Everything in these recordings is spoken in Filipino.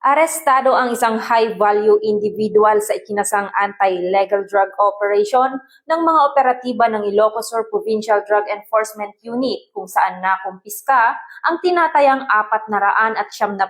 Arestado ang isang high-value individual sa ikinasang anti-illegal drug operation ng mga operatiba ng Ilocos Sur Provincial Drug Enforcement Unit kung saan nakumpiska ang tinatayang 470,000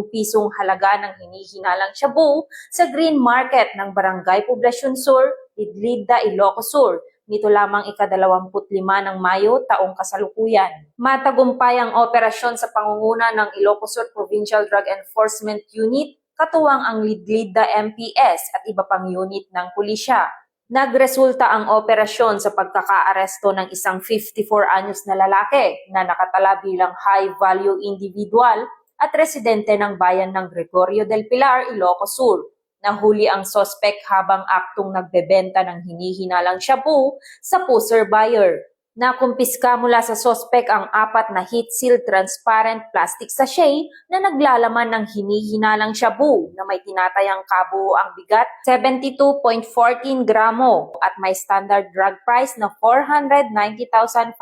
pisong halaga ng hinihinalang shabu sa green market ng Barangay Poblacion Sur, Idlida, Ilocos Sur. Nito lamang ika-25 ng Mayo taong kasalukuyan. Matagumpay ang operasyon sa pangunguna ng Ilocos Sur Provincial Drug Enforcement Unit, katuwang ang Lidlida MPS at iba pang unit ng pulisya. Nagresulta ang operasyon sa pagkakaaresto ng isang 54 anyos na lalaki na nakatala bilang high-value individual at residente ng bayan ng Gregorio del Pilar, Ilocos Sur. Nahuli ang sospek habang aktong nagbebenta ng hinihinalang shabu sa pusher buyer. Nakumpiska mula sa sospek ang 4 na heat-sealed transparent plastic sachet na naglalaman ng hinihinalang shabu na may tinatayang kabuuang bigat 72.14 gramo at may standard drug price na 490,552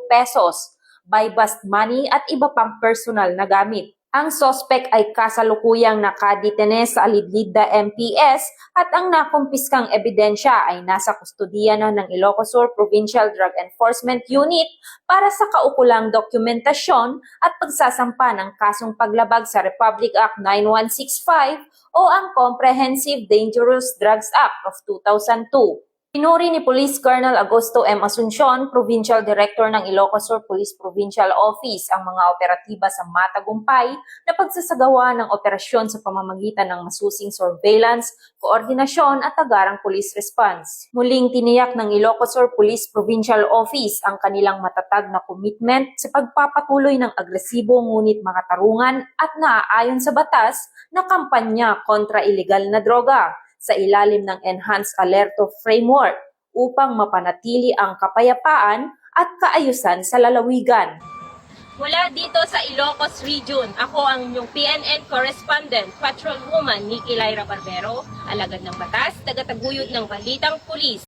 pesos, by bust money at iba pang personal na gamit. Ang sospek ay kasalukuyang nakadetene sa Lidlida MPS at ang nakumpiskang ebidensya ay nasa kustodiya na ng Ilocos Sur Provincial Drug Enforcement Unit para sa kaukulang dokumentasyon at pagsasampa ng kasong paglabag sa Republic Act 9165 o ang Comprehensive Dangerous Drugs Act of 2002. Pinuri ni Police Colonel Augusto M. Asuncion, Provincial Director ng Ilocos Sur Police Provincial Office, ang mga operatiba sa matagumpay na pagsasagawa ng operasyon sa pamamagitan ng masusing surveillance, koordinasyon at agarang police response. Muling tiniyak ng Ilocos Sur Police Provincial Office ang kanilang matatag na commitment sa pagpapatuloy ng agresibo ngunit makatarungan at naaayon sa batas na kampanya kontra ilegal na droga sa ilalim ng Enhanced Alerto Framework upang mapanatili ang kapayapaan at kaayusan sa lalawigan. Mula dito sa Ilocos Region, ako ang inyong PNN Correspondent, Patrolwoman Nikki Lyra Barbero, alagad ng batas, tagataguyod ng balitang pulis.